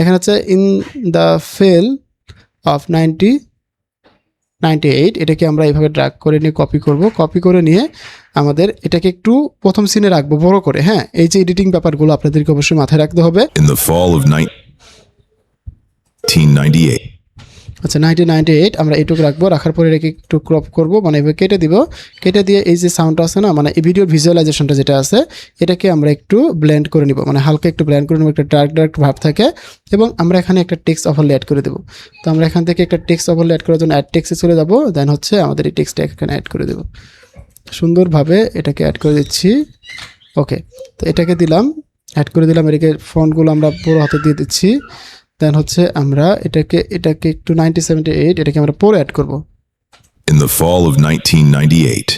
এখানে হচ্ছে ইন দ্য ফেল অফ 1998, এটাকে আমরা এইভাবে ড্র্যাগ করে নিয়ে কপি করব, কপি করে নিয়ে আমাদের এটাকে একটু প্রথম সিনে রাখবো বড় করে। হ্যাঁ, এই যে এডিটিং ব্যাপারগুলো আপনাদেরকে অবশ্যই মাথায় রাখতে হবে। in the fall of 1998, আচ্ছা, 1998 আমরা এইটুকু রাখবো, রাখার পরে এটাকে একটু ক্রপ করব, মানে এভাবে কেটে দিব, কেটে দিয়ে এই যে সাউন্ডটা আছে না, মানে এই ভিডিও ভিজুয়ালাইজেশনটা যেটা আছে এটাকে আমরা একটু ব্লেন্ড করে নিব, মানে হালকা একটু ব্লেন্ড করে নেব, একটা ডার্ক ভাব থাকে, এবং আমরা এখানে একটা টেক্সট ওভারলে অ্যাড করে দেবো। তো আমরা এখান থেকে একটা টেক্সট ওভারলে অ্যাড করার জন্য অ্যাড টেক্সটে চলে যাব, দেন হচ্ছে আমাদের এই টেক্সটটা এখানে অ্যাড করে দেবো, সুন্দরভাবে এটাকে অ্যাড করে দিচ্ছি। ওকে, তো এটাকে দিলাম, অ্যাড করে দিলাম, এটাকে ফন্টগুলো আমরা বড় হাতে দিয়ে দিচ্ছি, দেন হচ্ছে আমরা এটাকে একটু 1978 এটাকে আমরা পরে অ্যাড করব। in the fall of 1998,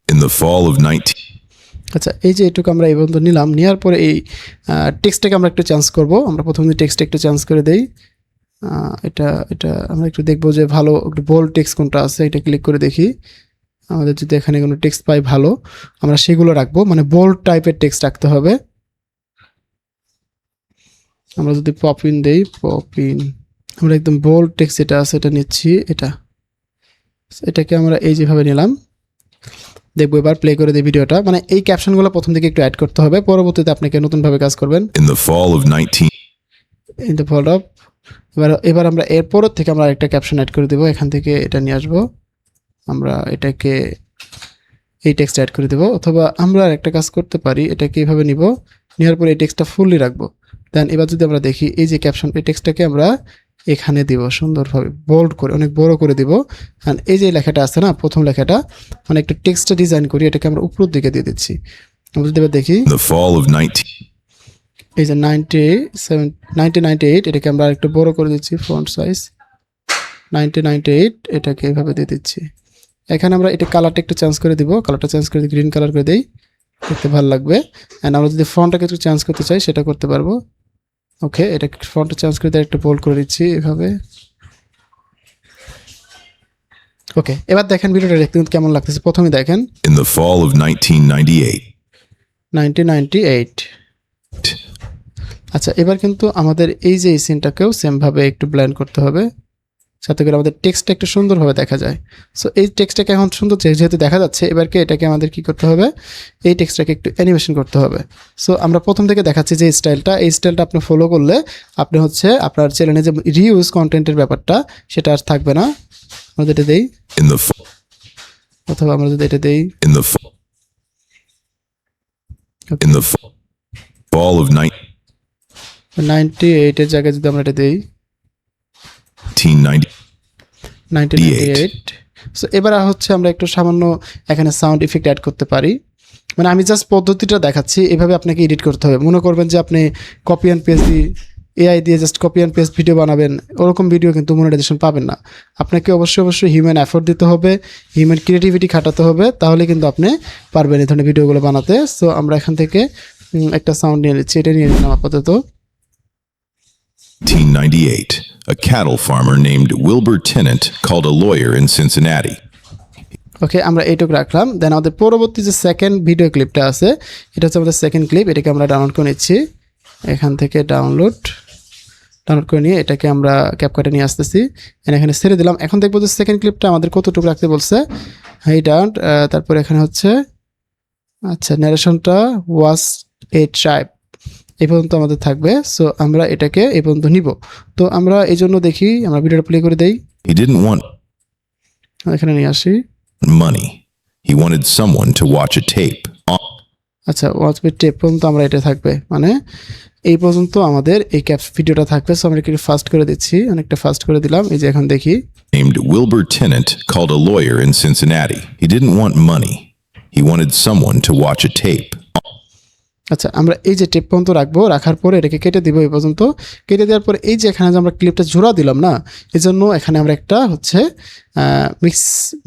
in the fall of 19 আচ্ছা, এই যে এটুকু আমরা এই পর্যন্ত নিলাম, নেওয়ার পরে এই টেক্সটটাকে আমরা একটু চেঞ্জ করব। আমরা প্রথমে টেক্সটটা একটু চেঞ্জ করে দেই, এটা আমরা একটু দেখবো যে ভালো একটু বোল্ড টেক্সট কোনটা আছে, এটা ক্লিক করে দেখি। আমাদের যদি এখানে কোনো টেক্সট পাই ভালো, আমরা সেগুলো রাখবো, মানে বোল্ড টাইপের টেক্সট রাখতে হবে। আমরা যদি পপ ইন দেই, আমরা একদম বোল্ড টেক্সট যেটা আছে এটা নিচ্ছি, এটাকে আমরা এই যেভাবে নিলাম, দেখবো। এবার প্লে করে দিই ভিডিওটা, মানে এই ক্যাপশনগুলো প্রথম থেকে একটু অ্যাড করতে হবে, পরবর্তীতে আপনাকে নতুনভাবে কাজ করবেন। in the fall of 19 in the fall of, এবার আমরা এরপরের থেকে আমরা একটা ক্যাপশন অ্যাড করে দেবো, এখান থেকে এটা নিয়ে আসবো, আমরা এটাকে এই টেক্সট অ্যাড করে দেবো, অথবা আমরা একটা কাজ করতে পারি, এটাকে এইভাবে নিব, নেওয়ার পরে এই টেক্সটটা ফুললি রাখবো। দেন এবার যদি আমরা দেখি এই যে ক্যাপশন, এই টেক্সটটাকে আমরা এখানে দিব সুন্দরভাবে বোল্ড করে, অনেক বড় করে দিব। অ্যান্ড এই যে লেখাটা আছে না, প্রথম লেখাটা, মানে একটু টেক্সটটা ডিজাইন করি, এটাকে আমরা উপরের দিকে দিয়ে দিচ্ছি। আমরা যদি এবার দেখি, in the fall of 19 এই যে 1998 এটাকে আমরা একটু বড় করে দিচ্ছি, ফন্ট সাইজ 1998, এটাকে এভাবে দিয়ে দিচ্ছি। এখানে আমরা এটা কালারটা একটু চেঞ্জ করে দিব, কালারটা চেঞ্জ করে গ্রিন কালার করে দেই, দেখতে ভালো লাগবে। অ্যান্ড আমরা যদি ফন্টটাকে একটু চেঞ্জ করতে চাই সেটা করতে পারবো। ওকে, এটা ফন্টটা চেঞ্জ করে দিয়ে একটু বোল্ড করে দিচ্ছি এভাবে। ওকে, এবার দেখেন ভিডিওটা দেখতে কিন্তু কেমন লাগতেছে। প্রথমে দেখেন in the fall of 1998, 1998, আচ্ছা, এবার কিন্তু আমাদের এই যে এই সিনটাকেও সেমভাবে একটু ব্লেন্ড করতে হবে, যাতে করে আমাদের টেক্সটটা একটু সুন্দরভাবে দেখা যায়। সো এই টেক্সটটাকে এখন সুন্দর যেহেতু দেখা যাচ্ছে, এবারকে এটাকে আমাদের কি করতে হবে, এই টেক্সটটাকে একটু অ্যানিমেশন করতে হবে। সো আমরা প্রথম থেকে দেখাচ্ছি যে এই স্টাইলটা আপনি ফলো করলে আপনি হচ্ছে আপনার চ্যানেলে যে রিউজ কন্টেন্টের ব্যাপারটা সেটা আর থাকবে না। আমরা যেটা দেই, In the fa- অথবা আমরা যদি এটা দেই, in the fa- in the fa- fall of 98 এর জায়গায় যদি আমরা এটা দেই 1990, 1998। সো এবার হচ্ছে আমরা একটু সামান্য এখানে সাউন্ড ইফেক্ট অ্যাড করতে পারি। মানে আমি জাস্ট পদ্ধতিটা দেখাচ্ছি, এভাবে আপনাকে এডিট করতে হবে। মনে করবেন যে আপনি কপি অ্যান্ড পেস্ট দিয়ে এআই দিয়ে just copy and paste video বানাবেন, ওরকম ভিডিও কিন্তু মনিটাইজেশন পাবেন না। আপনাকে অবশ্যই হিউম্যান এফোর্ট দিতে হবে, হিউম্যান ক্রিয়েটিভিটি খাটাতে হবে, তাহলে কিন্তু আপনি পারবেন এই ধরনের ভিডিওগুলো বানাতে। সো আমরা এখান থেকে একটা সাউন্ড নিয়ে নিচ্ছি, এটা নিয়ে নিলাম আপাতত। 1898, a cattle farmer named Wilbur Tennant called a lawyer in Cincinnati. ওকে, আমরা এইটুকু রাখলাম। দেন আমাদের পরবর্তী যে সেকেন্ড ভিডিও ক্লিপটা আছে, এটা হচ্ছে আমাদের সেকেন্ড ক্লিপ। এটাকে আমরা ডাউনলোড করে নিচ্ছি, এখান থেকে ডাউনলোড করে নিয়ে এটাকে আমরা ক্যাপকাটে নিয়ে আসতেছি, এখানে ছেড়ে দিলাম। এখন দেখবো যে সেকেন্ড ক্লিপটা আমাদের কতটুকু রাখতে বলছে। হাইডাউট, তারপর এখানে হচ্ছে আচ্ছা ন্যারেশনটা ওয়াজ এ ট্রাইব, এই পর্যন্ত আমাদের থাকবে। সো আমরা এটাকে এই পর্যন্ত নিব। তো আমরা এই জন্য দেখি, আমরা ভিডিওটা প্লে করে দেই, He didn't want এখানে নিয়ে আসি। money. He wanted someone to watch a tape আচ্ছা, ওয়াচ উইথ টেপ পর্যন্ত আমরা এটা থাকবে, মানে এই পর্যন্ত আমাদের এই ক্যাপ ভিডিওটা থাকবে। সো আমরা একটু ফাস্ট করে দিচ্ছি, অনেকটা ফাস্ট করে দিলাম। এই যে এখন দেখি, named Wilbur Tennant called a lawyer in Cincinnati. He didn't want money. He wanted someone to watch a tape. আচ্ছা আমরা এই যে টেপ পর্যন্ত রাখবো, রাখার পরে এটাকে কেটে দিব এই পর্যন্ত। কেটে দেওয়ার পরে এই যে এখানে যে আমরা ক্লিপটা জোড়া দিলাম না, এই জন্য এখানে আমরা একটা হচ্ছে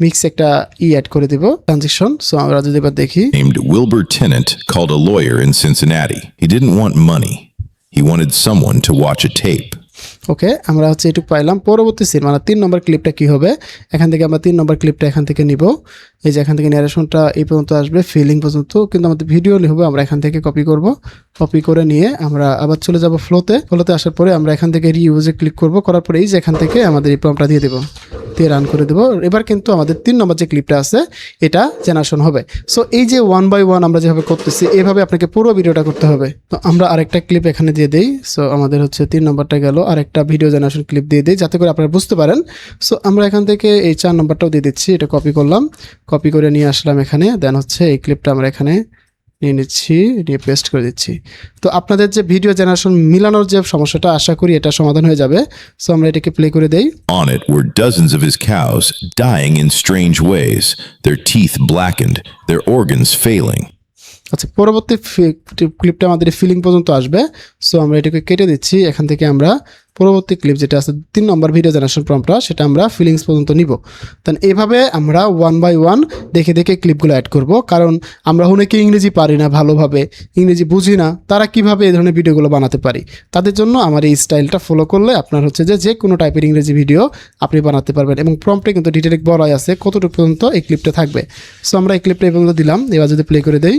মিক্স একটা অ্যাড করে দিব, ট্রানজিশন। সো আমরা যদি এবার দেখি, Named Wilbur Tennant called a lawyer in Cincinnati. He didn't want money. He wanted someone to watch a tape. ওকে, আমরা হচ্ছে এটুকু পাইলাম। পরবর্তী সিন মানে 3 নম্বর ক্লিপটা কি হবে, এখান থেকে আমরা 3 নম্বর ক্লিপটা এখান থেকে নিব। এই যে এখান থেকে ন্যারেশনটা এই পর্যন্ত আসবে, ফিলিং পর্যন্ত, কিন্তু আমাদের ভিডিও হবে, আমরা এখান থেকে কপি করব। কপি করে নিয়ে আমরা আবার চলে যাব ফ্লোতে আসার পরে আমরা এখান থেকে রিইউজে ক্লিক করব, করার পরে এই যে এখান থেকে আমাদের এই প্রম্পটটা দিয়ে দেবো, দিয়ে রান করে দেবো। এবার কিন্তু আমাদের 3 নম্বর যে ক্লিপটা আছে এটা জেনারেশন হবে। সো এই যে 1 বাই 1 আমরা যেভাবে করতেছি, এভাবে আপনাকে পুরো ভিডিওটা করতে হবে। তো আমরা আরেকটা ক্লিপ এখানে দিয়ে দেই। সো আমাদের হচ্ছে 3 নম্বরটা গেল, আরেকটা ভিডিও জেনারেশন ক্লিপ দিয়ে দিই যাতে করে আপনারা বুঝতে পারেন। সো আমরা এখান থেকে এই 4 নম্বরটাও দিয়ে দিচ্ছি, এটা কপি করলাম, কপি করে নিয়ে আসলাম এখানে। দেন হচ্ছে এই ক্লিপটা আমরা এখানে নিয়ে নিচ্ছি, নিয়ে পেস্ট করে দিচ্ছি। তো আপনাদের যে ভিডিও জেনারেশন মিলানোর যে সমস্যাটা, আশা করি এটা সমাধান হয়ে যাবে। সো আমরা এটাকে প্লে করে দেই। On it were dozens of his cows, dying in strange ways, their teeth blackened, their organs failing. আচ্ছা, পরবর্তী ক্লিপটা আমাদের ফিলিং পর্যন্ত আসবে। সো আমরা এটাকে কেটে দিচ্ছি, এখান থেকে আমরা পরবর্তী ক্লিপ যেটা আছে 3 নম্বর ভিডিও জেনারেশন প্রম্পটটা, সেটা আমরা ফিলিংস পর্যন্ত নিব। দেন এইভাবে আমরা 1 বাই 1 দেখে দেখে ক্লিপগুলো অ্যাড করব। কারণ আমরা অনেকে ইংরেজি পারি না, ভালোভাবে ইংরেজি বুঝি না, তারা কিভাবে এই ধরনের ভিডিওগুলো বানাতে পারি, তাদের জন্য আমার এই স্টাইলটা ফলো করলে আপনার হচ্ছে যে কোনো টাইপের ইংরেজি ভিডিও আপনি বানাতে পারবেন। এবং প্রম্পটে কিন্তু ডিটেইল বলাই আছে কতটুকু পর্যন্ত এই ক্লিপটা থাকবে। সো আমরা এই ক্লিপটা এই পর্যন্ত দিলাম। এবার যদি প্লে করে দেই,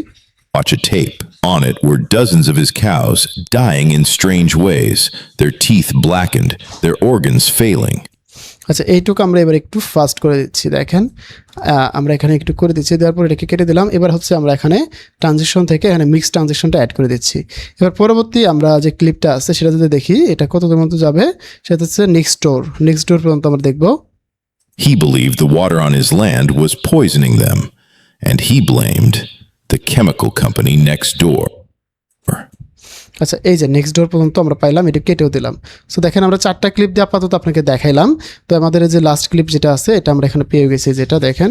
Watch a tape. On it were dozens of his cows, dying in strange ways, their teeth blackened, their organs failing. আচ্ছা, এইটুকু আমরা এবার একটু ফাস্ট করে দিচ্ছি। দেখেন আমরা এখানে একটু করে দিচ্ছি, দেওয়ার পর এটাকে কেটে দিলাম। এবার হচ্ছে আমরা এখানে ট্রানজিশন থেকে এখানে মিক্স ট্রানজিশনটা অ্যাড করে দিচ্ছি। এবার পরবর্তী আমরা যে ক্লিপটা আছে সেটা যদি দেখি, এটা কত দূর মতো যাবে, সেটা হচ্ছে নেক্সট ডোর পর্যন্ত আমরা দেখবো। He believed the water on his land was poisoning them, and he blamed the chemical company next door. আচ্ছা, এই যে নেক্সট ডোর পর্যন্ত আমরা পাইলাম, এটা কেটেও দিলাম। সো দেখেন আমরা 4টা ক্লিপ দিয়ে আপাতত আপনাকে দেখাইলাম। তো আমাদের এই যে লাস্ট ক্লিপ যেটা আছে এটা আমরা এখানে পেয়ে গেছি, যেটা দেখেন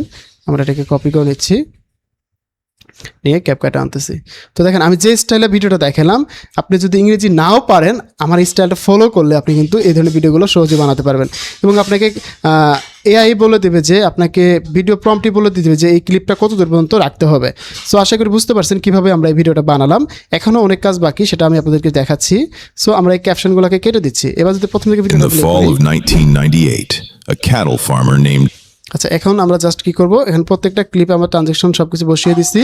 আমরা এটাকে কপি করে নিচ্ছি, নিয়ে ক্যাপকাটে আনতেছি। তো দেখেন আমি যে স্টাইলে ভিডিওটা দেখালাম, আপনি যদি ইংরেজি নাও পারেন, আমার এই স্টাইলটা ফলো করলে আপনি কিন্তু এই ধরনের ভিডিওগুলো সহজে বানাতে পারবেন। এবং আপনাকে এআই বলে দেবে যে, আপনাকে ভিডিও প্রম্পটই বলে দিবে যে এই ক্লিপটা কত দূর পর্যন্ত রাখতে হবে। সো আশা করি বুঝতে পারছেন কীভাবে আমরা এই ভিডিওটা বানালাম। এখনও অনেক কাজ বাকি, সেটা আমি আপনাদেরকে দেখাচ্ছি। সো আমরা এই ক্যাপশনগুলোকে কেটে দিচ্ছি। এবার যদি প্রথম থেকে In ভিডিওটা the fall of 1998, a cattle farmer named আচ্ছা, এখন আমরা জাস্ট কি করব, এখন প্রত্যেকটা ক্লিপে আমরা ট্রানজ্যাকশন সব কিছু বসিয়ে দিচ্ছি।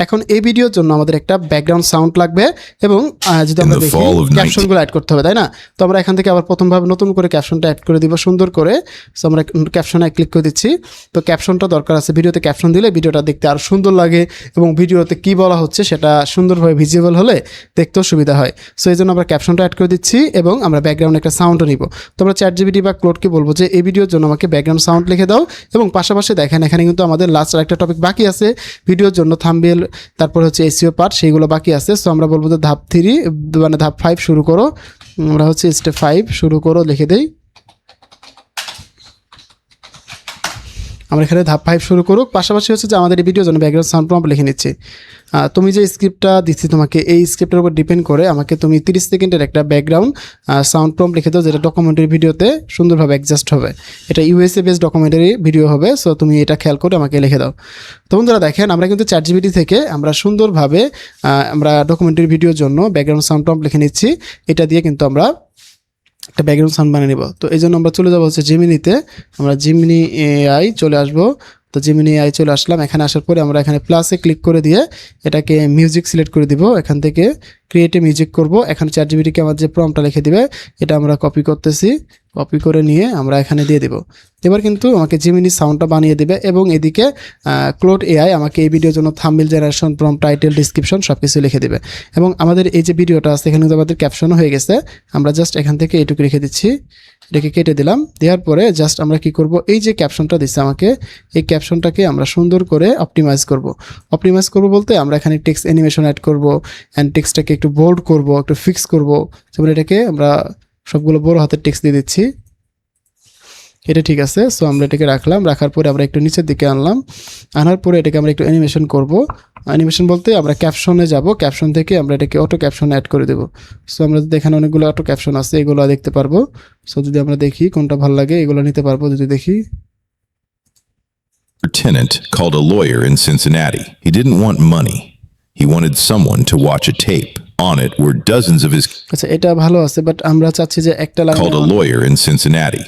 এখন এই ভিডিওর জন্য আমাদের একটা ব্যাকগ্রাউন্ড সাউন্ড লাগবে এবং যদি আমরা In the দেখি fall of ক্যাপশনগুলো অ্যাড করতে হবে, তাই না? তো আমরা এখান থেকে আবার প্রথমভাবে নতুন করে ক্যাপশনটা অ্যাড করে দিব সুন্দর করে। সো আমরা ক্যাপশনে ক্লিক করে দিচ্ছি। তো ক্যাপশনটা দরকার আছে, ভিডিওতে ক্যাপশন দিলে ভিডিওটা দেখতে আরও সুন্দর লাগে এবং ভিডিওতে কী বলা হচ্ছে সেটা সুন্দরভাবে ভিজিবল হলে দেখতেও সুবিধা হয়। সো এই জন্য আমরা ক্যাপশনটা অ্যাড করে দিচ্ছি এবং আমরা ব্যাকগ্রাউন্ডে একটা সাউন্ডও নিব। তো আমরা ChatGPT বা ক্লোডকে বলবো যে এই ভিডিওর জন্য আমাকে ব্যাকগ্রাউন্ড সাউন্ড লিখে দাও এবং পাশাপাশি দেখেন এখানে কিন্তু আমাদের লাস্ট আরেকটা টপিক বাকি আছে ভিডিওর জন্য, থাম্বনেল, তারপর হচ্ছে SEO পার্ট, সেইগুলো বাকি আছে। সো আমরা বলবো যে ধাপ 3 মানে ধাপ 5 শুরু করো, আমরা হচ্ছে স্টেপ 5 শুরু করো লিখে দেই। আমরা এখানে ধাপ 5 শুরু করুক, পাশাপাশি হচ্ছে যে আমাদের এই ভিডিওর জন্য ব্যাকগ্রাউন্ড সাউন্ড প্রম্পট লিখে নিচ্ছি। তুমি যে স্ক্রিপ্টটা দিচ্ছি তোমাকে, এই স্ক্রিপ্টের উপর ডিপেন্ড করে আমাকে তুমি 30 সেকেন্ডের একটা ব্যাকগ্রাউন্ড সাউন্ড প্রম্পট লিখে দাও, যেটা ডকুমেন্টারি ভিডিওতে সুন্দরভাবে অ্যাডজাস্ট হবে। এটা USA বেসড ডকুমেন্টারি ভিডিও হবে। সো তুমি এটা খেয়াল করে আমাকে লিখে দাও। তো বন্ধুরা দেখেন, আমরা কিন্তু ChatGPT থেকে আমরা সুন্দরভাবে আমরা ডকুমেন্টারি ভিডিওর জন্য ব্যাকগ্রাউন্ড সাউন্ড প্রম্পট লিখে নিচ্ছি। এটা দিয়ে কিন্তু আমরা একটা ব্যাকগ্রাউন্ড সাউন্ড বানিয়ে নিব। তো এই জন্য আমরা চলে যাবো হচ্ছে জিমিনিতে, আমরা জিমিনি AI চলে আসবো। তো জিমিনি AI চলে আসলাম। এখানে আসার পরে আমরা এখানে প্লাসে ক্লিক করে দিয়ে এটাকে মিউজিক সিলেক্ট করে দিব। এখান থেকে ক্রিয়েট এ মিউজিক করব। এখানে ChatGPT-কে আমার যে প্রম্পটটা লিখে দিবে এটা আমরা কপি করতেছি, কপি করে নিয়ে আমরা এখানে দিয়ে দেব। এবার কিন্তু আমাকে জিমিনি সাউন্ডটা বানিয়ে দিবে এবং এদিকে ক্লোড AI আমাকে এই ভিডিওর জন্য thumbnail generation, prompt, title, description সব কিছু লিখে দেবে। এবং আমাদের এই যে ভিডিওটা আছে এখানে কিন্তু আমাদের ক্যাপশনও হয়ে গেছে। আমরা জাস্ট এখান থেকে এইটুকু রেখে দিচ্ছি, এটাকে কেটে দিলাম। দেওয়ার পরে জাস্ট আমরা কি করব, এই যে ক্যাপশনটা দিচ্ছে আমাকে, এই ক্যাপশনটাকে আমরা সুন্দর করে অপটিমাইজ করব। অপটিমাইজ করব বলতে আমরা এখানে টেক্সট অ্যানিমেশন অ্যাড করব অ্যান্ড টেক্সটটাকে একটু বোল্ড করব, একটু ফিক্স করব। যেমন এটাকে আমরা সবগুলো বড় হাতের টেক্সট দিয়ে দিচ্ছি, এটা ঠিক আছে। সো আমরা এটাকে রাখলাম, রাখার পরে আমরা একটু নিচের দিকে আনলাম, আনার পরে এটাকে আমরা একটু অ্যানিমেশন করব। অ্যানিমেশন বলতে আমরা ক্যাপশনে যাব, ক্যাপশন থেকে আমরা এটাকে অটো ক্যাপশন অ্যাড করে দেবো। সো আমরা যদি এখানে অনেকগুলো অটো ক্যাপশন আছে এগুলো দেখতে পারবো। সো যদি আমরা দেখি কোনটা ভালো লাগে এগুলো নিতে পারবো। যদি দেখি, Tenant called a lawyer in Cincinnati. He didn't want money. He wanted someone to watch a tape. On it were dozens of his আচ্ছা এটা ভালো আছে, বাট আমরা চাচ্ছি যে একটা called a line lawyer in Cincinnati.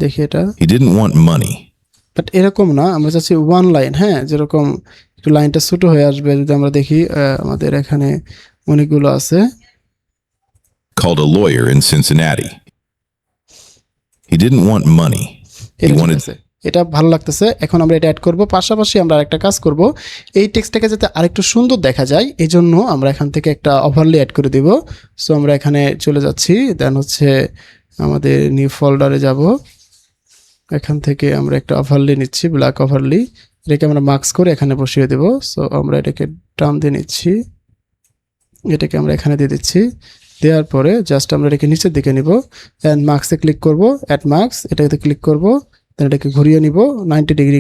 দেখি এটা, He didn't want money. But এরকম না, আমরা চাচ্ছি ওয়ান লাইন। হ্যাঁ, যেরকম একটু লাইনটা ছোটো হয়ে আসবে। যদি আমরা দেখি আমাদের এখানে অনেকগুলো আছে। Called a lawyer in Cincinnati. He didn't want money. He এটা ঠিক wanted আছে, এটা ভালো লাগতেছে। এখন আমরা এটা অ্যাড করব, পাশাপাশি আমরা আরেকটা কাজ করব, এই টেক্সটটাকে যাতে আরেকটু সুন্দর দেখা যায় এই জন্য আমরা এখান থেকে একটা ওভারলে অ্যাড করে দিব। সো আমরা এখানে চলে যাচ্ছি, দেন হচ্ছে আমাদের নিউ ফোল্ডারে যাব, এখান থেকে আমরা একটা ওভারলে নিচ্ছি, ব্ল্যাক ওভারলি, এটাকে আমরা মার্কস করে এখানে বসিয়ে দেব। সো আমরা এটাকে টার্ম দিয়ে নিচ্ছি, এটাকে আমরা এখানে দিয়ে দিচ্ছি। দেওয়ার পরে জাস্ট আমরা এটাকে নিচের দিকে নিব, অ্যান্ড মার্কসে ক্লিক করব, অ্যাড মার্কস, এটাতে ক্লিক করব, দেন এটাকে ঘুরিয়ে নিব 90 ডিগ্রি,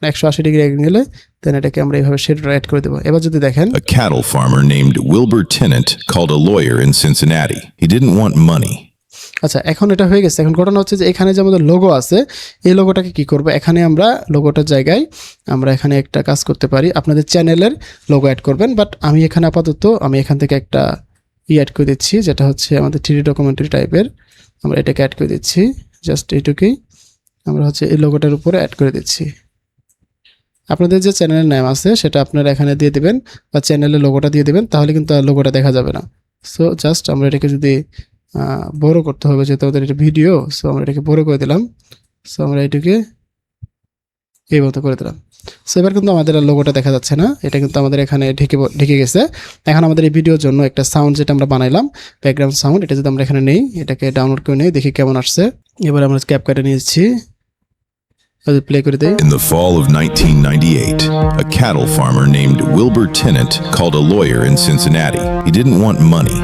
180 ডিগ্রি অ্যাঙ্গেলে, দেন এটাকে আমরা এইভাবে শেডটা অ্যাড করে দেবো। এবার যদি দেখেন, a cattle farmer named Wilbur Tennant called a lawyer in Cincinnati. He didn't want money. আচ্ছা এখন এটা হয়ে গেছে। এখন ঘটনা হচ্ছে যে এখানে যে আমাদের লোগো আছে এই লোগোটাকে কি করব, এখানে আমরা লোগোটার জায়গায় আমরা এখানে একটা কাজ করতে পারি, আপনাদের চ্যানেলের লোগো অ্যাড করবেন। বাট আমি এখানে আপাতত আমি এখান থেকে একটা অ্যাড করে দিচ্ছি, যেটা হচ্ছে আমাদের 3D ডকুমেন্টারি টাইপের। আমরা এটাকে অ্যাড করে দিচ্ছি, জাস্ট এইটুকুই আমরা হচ্ছে এই লোগোটার উপরে অ্যাড করে দিচ্ছি। আপনাদের যে চ্যানেলের নাম আছে সেটা আপনারা এখানে দিয়ে দেবেন বা চ্যানেলের লোগোটা দিয়ে দেবেন, তাহলে কিন্তু আর লোগোটা দেখা যাবে না। সো জাস্ট আমরা এটাকে যদি বড় করতে হবে, যেহেতু আমাদের এটা ভিডিও, সো আমরা এটাকে বড় করে দিলাম। সো আমরা এটাকে এই মতো করে দিলাম। সো এবার কিন্তু আমাদের আর লোগোটা দেখা যাচ্ছে না, এটা কিন্তু আমাদের এখানে ঢেকে গেছে। এখন আমাদের এই ভিডিওর জন্য একটা সাউন্ড যেটা আমরা বানাইলাম ব্যাকগ্রাউন্ড সাউন্ড, এটা যদি আমরা এখানে নেই, এটাকে ডাউনলোড করে নেই, দেখি কেমন আসছে। এবার আমরা ক্যাপকাটে নিয়েছি, প্লে করে দেই। In the fall of 1998, a cattle farmer named Wilbur Tennant called a lawyer in Cincinnati. He didn't want money.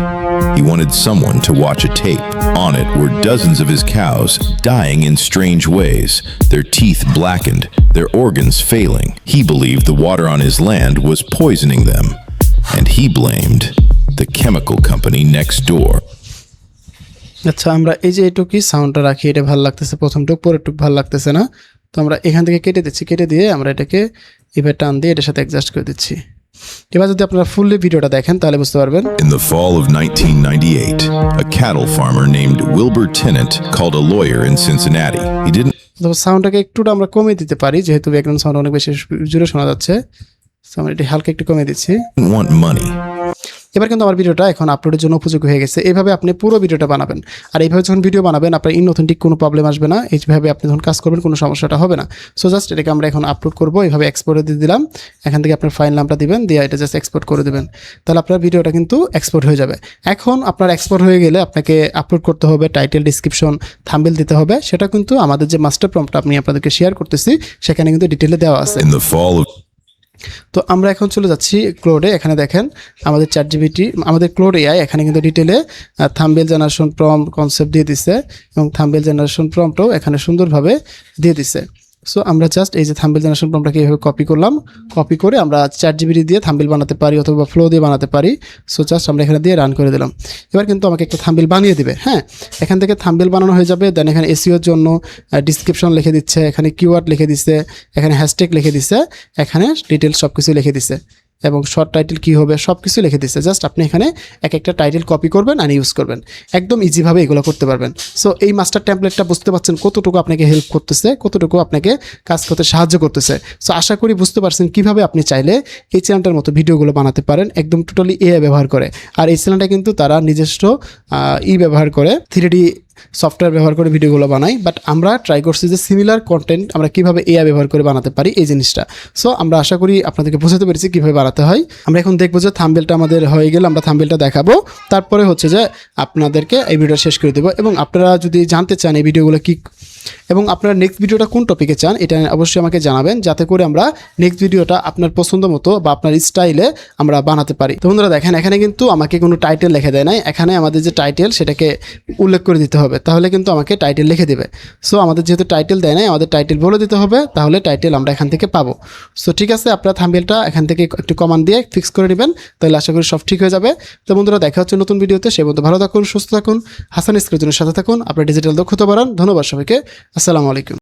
He wanted someone to watch a tape. On it were dozens of his cows dying in strange ways, their teeth blackened, their organs failing. He believed the water on his land was poisoning them, and he blamed the chemical company next door. আচ্ছা আমরা এই যে এইটুকুই সাউন্ডটা রাখি, এটা ভালো লাগতেছে প্রথমটুক, পরেরটুক ভালো লাগতেছে না। তো আমরা এখান থেকে কেটে দিচ্ছি, কেটে দিয়ে আমরা এটাকে এবার টান দিয়ে এটার সাথে অ্যাডজাস্ট করে দিচ্ছি। এবার যদি আপনারা ফুললি ভিডিওটা দেখেন তাহলে বুঝতে পারবেন। In the fall of 1998, a cattle farmer named Wilbur Tennant called a lawyer in Cincinnati. He didn't তো সাউন্ডটাকে একটুটা আমরা কমিয়ে দিতে পারি, যেহেতু ব্যাকগ্রাউন্ড সাউন্ড অনেক বেশি জোরে শোনা যাচ্ছে। সো আমরা এটি হালকা একটু কমিয়ে দিচ্ছি। want money. এবার কিন্তু আমার ভিডিওটা এখন আপলোডের জন্য উপযোগী হয়ে গেছে। এইভাবে আপনি পুরো ভিডিওটা বানাবেন, আর এইভাবে যখন ভিডিও বানাবেন আপনার ইনঅথেন্টিক কোনো প্রবলেম আসবে না। এইভাবে আপনি যখন কাজ করবেন কোনো সমস্যাটা হবে না। সো জাস্ট এটাকে আমরা এখন আপলোড করবো, এইভাবে এক্সপোর্টে দিয়ে দিলাম। এখান থেকে আপনার ফাইল নামটা দিবেন, দিয়ে এটা জাস্ট এক্সপোর্ট করে দেবেন, তাহলে আপনার ভিডিওটা কিন্তু এক্সপোর্ট হয়ে যাবে। এখন আপনার এক্সপোর্ট হয়ে গেলে আপনাকে আপলোড করতে হবে, টাইটেল, ডিসক্রিপশন, থাম্বনেল দিতে হবে। সেটা কিন্তু আমাদের যে মাস্টার প্রম্পট আমি আপনাদেরকে শেয়ার করতেছি সেখানে কিন্তু ডিটেলে দেওয়া আছে। In the fall of তো আমরা এখন চলে যাচ্ছি ক্লোডে। এখানে দেখেন আমাদের ChatGPT, আমাদের ক্লোড এআই এখানে কিন্তু ডিটেলে থাম্বনেল জেনারেশন প্রম্পট কনসেপ্ট দিয়ে দিছে, এবং থাম্বনেল জেনারেশন প্রম্পটও এখানে সুন্দরভাবে দিয়ে দিছে। সো আমরা জাস্ট এই যে থাম্বনেল জেনারেশন প্রম্পটটাকে এইভাবে কপি করলাম, কপি করে আমরা ChatGPT দিয়ে থাম্বনেল বানাতে পারি অথবা ফ্লো দিয়ে বানাতে পারি। সো জাস্ট আমরা এখানে দিয়ে রান করে দিলাম। এবার কিন্তু আমাকে একটা থাম্বনেল বানিয়ে দিবে। হ্যাঁ, এখান থেকে থাম্বনেল বানানো হয়ে যাবে। দেন এখানে এসইওর জন্য ডিসক্রিপশন লিখে দিচ্ছে, এখানে কিওয়ার্ড লিখে দিচ্ছে, এখানে হ্যাশট্যাগ লিখে দিচ্ছে, এখানে ডিটেলস সব কিছু লিখে দিচ্ছে, এবং শর্ট টাইটেল কী হবে সব কিছু লিখে দিচ্ছে। জাস্ট আপনি এখানে এক একটা টাইটেল কপি করবেন আর ইউজ করবেন, একদম ইজিভাবে এগুলো করতে পারবেন। সো এই মাস্টার টেমপ্লেটটা বুঝতে পারছেন কতটুকু আপনাকে হেল্প করতেছে, কতটুকু আপনাকে কাজ করতে সাহায্য করতেছে। সো আশা করি বুঝতে পারছেন কীভাবে আপনি চাইলে এই চ্যানেলটার মতো ভিডিওগুলো বানাতে পারেন, একদম টোটালি এআই ব্যবহার করে। আর এই চ্যানেলটা কিন্তু তারা নিজস্ব ব্যবহার করে 3D সফটওয়্যার ব্যবহার করে ভিডিওগুলো বানাই, বাট আমরা ট্রাই করছি যে সিমিলার কন্টেন্ট আমরা কীভাবে এআই ব্যবহার করে বানাতে পারি এই জিনিসটা। সো আমরা আশা করি আপনাদেরকে বোঝাতে পেরেছি কীভাবে বানাতে হয়। আমরা এখন দেখবো যে থাম্বনেলটা আমাদের হয়ে গেলে আমরা থাম্বনেলটা দেখাবো, তারপরে হচ্ছে যে আপনাদেরকে এই ভিডিওটা শেষ করে দেবো। এবং আপনারা যদি জানতে চান এই ভিডিওগুলো কী এবং আপনারা নেক্সট ভিডিওটা কোন টপিকে চান এটা অবশ্যই আমাকে জানাবেন, যাতে করে আমরা নেক্সট ভিডিওটা আপনার পছন্দ মতো বা আপনার স্টাইলে আমরা বানাতে পারি। তো বন্ধুরা দেখেন এখানে কিন্তু আমাকে কোনো টাইটেল লিখে দেয় নাই, এখানে আমাদের যে টাইটেল সেটাকে উল্লেখ করে দিতে হবে, তাহলে কিন্তু আমাকে টাইটেল লিখে দেবে। সো আমাদের যেহেতু টাইটেল দেয় নাই, আমাদের টাইটেল বলে দিতে হবে, তাহলে টাইটেল আমরা এখান থেকে পাবো। সো ঠিক আছে, আপনারা থাম্বনেলটা এখান থেকে একটু কমান্ড দিয়ে ফিক্স করে নেবেন, তাহলে আশা করি সব ঠিক হয়ে যাবে। তো বন্ধুরা দেখা হচ্ছে নতুন ভিডিওতে, সে পর্যন্ত ভালো থাকুন, সুস্থ থাকুন, হাসান স্ক্রিনের সাথে থাকুন, আপনার ডিজিটাল দক্ষতা বাড়ান। ধন্যবাদ সবাইকে, আসসালামু আলাইকুম।